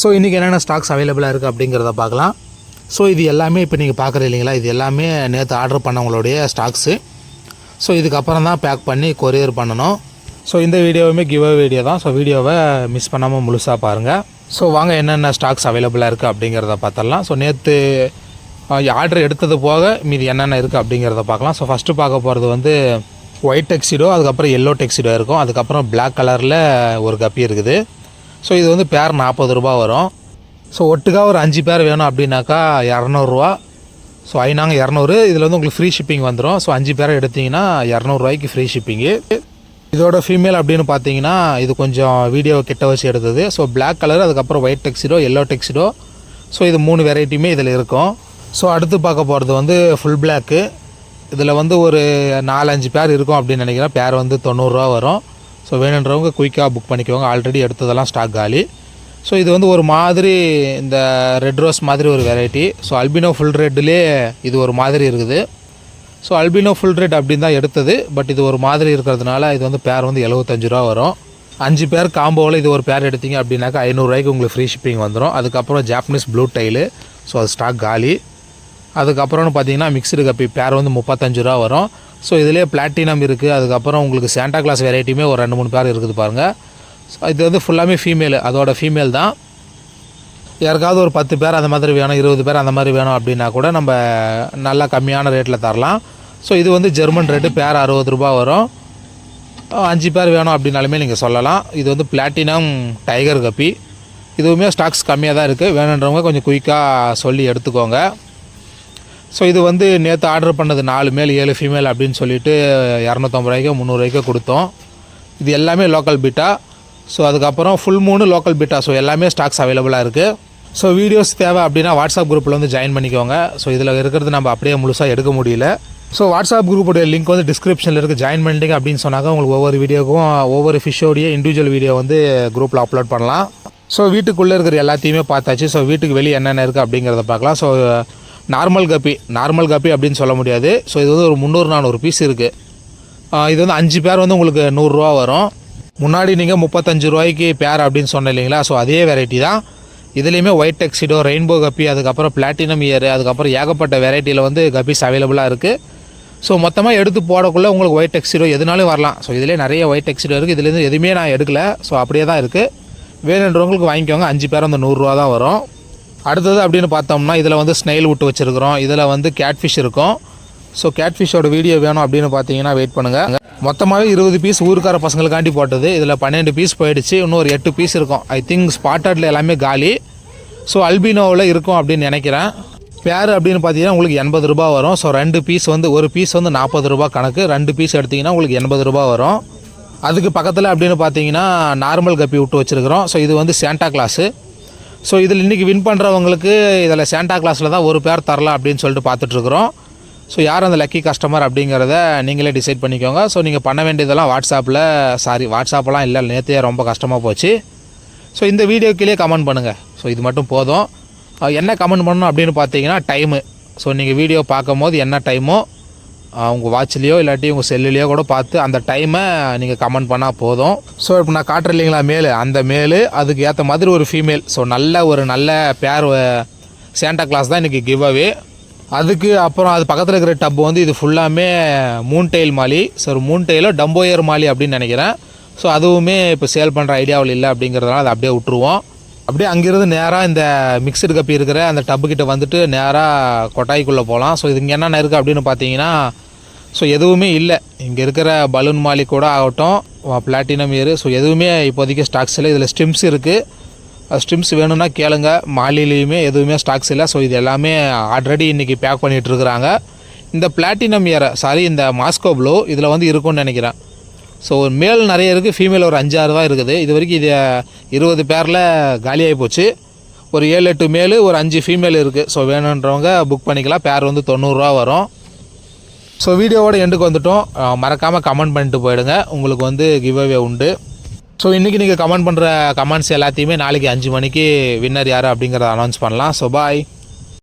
So இன்றைக்கி என்னென்ன stocks அவைலபிளாக இருக்குது அப்படிங்கிறத பார்க்கலாம். ஸோ இது எல்லாமே இப்போ நீங்கள் பார்க்குற இல்லைங்களா, இது எல்லாமே நேற்று ஆர்டர் பண்ணவங்களுடைய ஸ்டாக்ஸு. ஸோ இதுக்கப்புறம் தான் பேக் பண்ணி கொரியர் பண்ணணும். ஸோ இந்த வீடியோவுமே கிவ் அவே வீடியோ தான். ஸோ வீடியோவை மிஸ் பண்ணாமல் முழுசாக பாருங்கள். ஸோ வாங்க என்னென்ன ஸ்டாக்ஸ் அவைலபிளாக இருக்குது அப்படிங்கிறத பார்த்துடலாம். ஸோ நேற்று ஆர்டர் எடுத்தது போக மீதி என்னென்ன இருக்குது அப்படிங்கிறத பார்க்கலாம். ஸோ ஃபஸ்ட்டு பார்க்க போகிறது வந்து ஒயிட் டெக்ஸிடோ, அதுக்கப்புறம் எல்லோ டெக்ஸிடோ இருக்கும், அதுக்கப்புறம் பிளாக் கலரில் ஒரு கப்பி இருக்குது. ஸோ இது வந்து பேர் 40 ரூபா வரும். ஸோ ஒட்டுக்காக ஒரு 5 பேர் வேணும் அப்படின்னாக்கா 200 ஸோ ஐநாங்க 200. இதில் வந்து உங்களுக்கு ஃப்ரீ ஷிப்பிங் வந்துடும். ஸோ 5 பேரை எடுத்திங்கன்னா 200 ஃப்ரீ ஷிப்பிங்கு. இதோட ஃபீமேல் அப்படின்னு பார்த்தீங்கன்னா இது கொஞ்சம் வீடியோ கிட்ட வச்சு எடுத்தது. ஸோ பிளாக் கலர், அதுக்கப்புறம் ஒயிட் டெக்ஸிடோ, எல்லோ டெக்ஸிடோ. ஸோ இது 3 வெரைட்டியுமே இதில் இருக்கும். ஸோ அடுத்து பார்க்க போகிறது வந்து ஃபுல் பிளாக்கு. இதில் வந்து ஒரு 4-5 பேர் இருக்கும் அப்படின்னு நினைக்கிறேன். பேர் வந்து 90 ரூபா வரும். ஸோ வேணுன்றவங்க குயிக்காக புக் பண்ணிக்கோங்க. ஆல்ரெடி எடுத்ததெல்லாம் ஸ்டாக் காலி. ஸோ இது வந்து ஒரு மாதிரி இந்த ரெட் ரோஸ் மாதிரி ஒரு வெரைட்டி. ஸோ அல்பினோ ஃபுல் ரெட்லேயே இது ஒரு மாதிரி இருக்குது. ஸோ அல்பினோ ஃபுல் ரெட் அப்படின்னு தான் எடுத்தது. பட் இது ஒரு மாதிரி இருக்கிறதுனால இது வந்து பேர் வந்து 75 ரூபா வரும். 5 பேர் காம்போவில் இது ஒரு பேர் எடுத்திங்க அப்படின்னாக்கா 500 உங்களுக்கு ஃப்ரீ ஷிப்பிங் வந்துடும். அதுக்கப்புறம் ஜாப்பனீஸ் ப்ளூ டைலு. ஸோ அது ஸ்டாக் காலி. அதுக்கப்புறம்னு பார்த்தீங்கன்னா மிக்சடு கப்பி பேர் வந்து 35 ரூபா வரும். ஸோ இதிலே பிளாட்டினம் இருக்குது. அதுக்கப்புறம் உங்களுக்கு சாண்டா கிளாஸ் வெரைட்டியுமே ஒரு 2-3 பேர் இருக்குது பாருங்கள். ஸோ இது வந்து ஃபுல்லாமே ஃபீமேலு, அதோட ஃபீமேல் தான். யாருக்காவது ஒரு 10 பேர் அந்த மாதிரி வேணும், 20 பேர் அந்த மாதிரி வேணும் அப்படின்னா கூட நம்ம நல்லா கம்மியான ரேட்டில் தரலாம். ஸோ இது வந்து ஜெர்மன் ரேட்டு, பேர் 60 ரூபா வரும். 5 பேர் வேணும் அப்படின்னாலுமே நீங்கள் சொல்லலாம். இது வந்து பிளாட்டினம் டைகர் கப்பி. இதுவுமே ஸ்டாக்ஸ் கம்மியாக தான் இருக்குது. வேணுன்றவங்க கொஞ்சம் குயிக்காக சொல்லி எடுத்துக்கோங்க. ஸோ இது வந்து நேற்று ஆர்டர் பண்ணது 4 மேல் 7 ஃபீமேல் அப்படின்னு சொல்லிட்டு 250 300 கொடுத்தோம். இது எல்லாமே லோக்கல் பீட்டா. ஸோ அதுக்கப்புறம் ஃபுல் மூணு லோக்கல் பீட்டா. ஸோ எல்லாமே ஸ்டாக்ஸ் அவைலபிளாக இருக்குது. ஸோ வீடியோஸ் தேவை அப்படின்னா வாட்ஸ்அப் குரூப்பில் வந்து ஜாயின் பண்ணிக்கோங்க. ஸோ இதில் இருக்கிறது நம்ம அப்படியே முழுசாக எடுக்க முடியல. ஸோ வாட்ஸ்அப் குரூப்புடைய லிங்க் வந்து டிஸ்கிரிப்ஷனில் இருக்குது. ஜாயின் பண்ணிட்டீங்க அப்படின்னு சொன்னாக்க உங்களுக்கு ஒவ்வொரு வீடியோக்கும் ஒவ்வொரு ஃபிஷ்ஷோடைய இண்டிவிஜுவல் வீடியோ வந்து குரூப்பில் அப்லோட் பண்ணலாம். ஸோ வீட்டுக்குள்ளே இருக்கிற எல்லாத்தையுமே பார்த்தாச்சு. ஸோ வீட்டுக்கு வெளியே என்னென்ன இருக்குது அப்படிங்கிறத பார்க்கலாம். ஸோ நார்மல் கப்பி அப்படின்னு சொல்ல முடியாது. ஸோ இது வந்து ஒரு 300-400 பீஸ் இருக்குது. இது வந்து 5 பேர் வந்து உங்களுக்கு 100 ரூபா வரும். முன்னாடி நீங்கள் 35 ரூபாய்க்கு பேர் அப்படின்னு சொன்னேன் இல்லைங்களா. ஸோ அதே வெரைட்டி தான். இதுலேயுமே ஒயிட் டெக்ஸிடோ, ரெயின்போ கப்பி, அதுக்கப்புறம் பிளாட்டினம் இயர், அதுக்கப்புறம் ஏகப்பட்ட வெரைட்டியில் வந்து கப்பீஸ் அவைலபிளாக இருக்குது. ஸோ மொத்தமாக எடுத்து போடக்குள்ளே உங்களுக்கு ஒயிட் டெக்ஸிடோ எதுனாலும் வரலாம். ஸோ இதிலே நிறைய ஒயிட் டெக்ஸிடோ இருக்குது. இதுலேருந்து எதுவுமே நான் எடுக்கலை. ஸோ அப்படியே தான் இருக்குது. வேணுன்றவங்களுக்கு வாங்கிக்கோங்க. 5 பேர் வந்து 100 ரூபா தான் வரும். அடுத்தது அப்படின்னு பார்த்தோம்னா இதில் வந்து ஸ்னெயில் விட்டு வச்சுருக்கிறோம். இதில் வந்து கேட்ஃபிஷ் இருக்கும். ஸோ கேட்ஃபிஷோட வீடியோ வேணும் அப்படின்னு பார்த்தீங்கன்னா வெயிட் பண்ணுங்கள். மொத்தமாகவே 20 பீஸ் ஊருக்கார பசங்களுக்காண்டி போட்டது. இதில் 12 பீஸ் போயிடுச்சு. இன்னும் ஒரு 8 பீஸ் இருக்கும். ஐ திங்க் ஸ்பாட்டடில் எல்லாமே காலி. ஸோ அல்பினோவில் இருக்கும் அப்படின்னு நினைக்கிறேன். பேர் அப்படின்னு பார்த்தீங்கன்னா உங்களுக்கு 80 ரூபா வரும். ஸோ 2 பீஸ் வந்து ஒரு பீஸ் வந்து 40 ரூபா கணக்கு. 2 பீஸ் எடுத்திங்கன்னா உங்களுக்கு 80 ரூபா வரும். அதுக்கு பக்கத்தில் அப்படின்னு பார்த்தீங்கன்னா நார்மல் கப்பி விட்டு வச்சுருக்கிறோம். ஸோ இது வந்து சாண்டா கிளாஸு. ஸோ இதில் இன்றைக்கி வின் பண்ணுறவங்களுக்கு இதில் சாண்டா கிளாஸில் தான் ஒரு பேர் தரலாம் அப்படின்னு சொல்லிட்டு பார்த்துட்ருக்குறோம். ஸோ யார் அந்த லக்கி கஸ்டமர் அப்படிங்கிறத நீங்களே டிசைட் பண்ணிக்கோங்க. ஸோ நீங்கள் பண்ண வேண்டியதெல்லாம் வாட்ஸ்அப்பெல்லாம் இல்லை, நேற்றே ரொம்ப கஷ்டமாக போச்சு. ஸோ இந்த வீடியோக்கிலே கமெண்ட் பண்ணுங்கள். ஸோ இது மட்டும் போதும். என்ன கமெண்ட் பண்ணணும் அப்படின்னு பார்த்தீங்கன்னா டைமு. ஸோ நீங்கள் வீடியோ பார்க்கும் போது என்ன டைமோ உங்கள் வாட்ச்லேயோ இல்லாட்டி உங்கள் செல்லுலேயோ கூட பார்த்து அந்த டைமை நீங்கள் கமெண்ட் பண்ணால் போதும். ஸோ இப்போ நான் காட்டுறேன் இல்லைங்களா மேலு, அந்த மேலு அதுக்கு ஏற்ற மாதிரி ஒரு ஃபீமேல். ஸோ நல்ல பேர் சாண்டா கிளாஸ் தான் இன்றைக்கி கிவ் அவே. அதுக்கு அப்புறம் அது பக்கத்தில் இருக்கிற டப் வந்து இது ஃபுல்லாமே மூன் டெயில் மாலி. ஸோ மூன் டெயிலோ டம்போயர் மாலி அப்படின்னு நினைக்கிறேன். ஸோ அதுவுமே இப்போ சேல் பண்ணுற ஐடியாவில் இல்லை அப்படிங்கிறதுனால அதை அப்படியே விட்டுருவோம். அப்படியே அங்கேருந்து நேராக இந்த மிக்சடு கப்பி இருக்கிற அந்த டப்புக்கிட்ட வந்துட்டு நேராக கொட்டாய்க்குள்ளே போகலாம். ஸோ இது இங்கே என்னென்ன இருக்குது அப்படின்னு பார்த்தீங்கன்னா ஸோ எதுவுமே இல்லை. இங்கே இருக்கிற பலூன் மாலி கூட ஆகட்டும், பிளாட்டினம் இயர், ஸோ எதுவுமே இப்போதைக்கு ஸ்டாக்ஸ் இல்லை. இதில் ஸ்டிம்ஸ் இருக்குது. ஸ்ட்ரிம்ஸ் வேணும்னா கேளுங்க. மாலிலையுமே எதுவுமே ஸ்டாக்ஸ் இல்லை. ஸோ இது எல்லாமே ஆல்ரெடி இன்றைக்கி பேக் பண்ணிகிட்ருக்குறாங்க. இந்த பிளாட்டினம் இந்த மாஸ்கோ ப்ளூ இதில் வந்து இருக்கும்னு நினைக்கிறேன். ஸோ மேல் நிறைய இருக்குது, ஃபீமேல் ஒரு 5-6 தான் இருக்குது. இது வரைக்கும் இது 20 பேரில் காலியாகி போச்சு. ஒரு 7-8 மேலு, ஒரு 5 ஃபீமேல் இருக்குது. ஸோ வேணுன்றவங்க புக் பண்ணிக்கலாம். பேர் வந்து 90 ரூபா வரும். ஸோ வீடியோவோட எண்டுக்கு வந்துட்டோம். மறக்காமல் கமெண்ட் பண்ணிட்டு போயிடுங்க. உங்களுக்கு வந்து கிவ் அவே உண்டு. ஸோ இன்றைக்கி நீங்கள் கமெண்ட் பண்ணுற கமெண்ட்ஸ் எல்லாத்தையுமே நாளைக்கு 5 மணிக்கு வின்னர் யார் அப்படிங்கிறத அனௌன்ஸ் பண்ணலாம். So bye.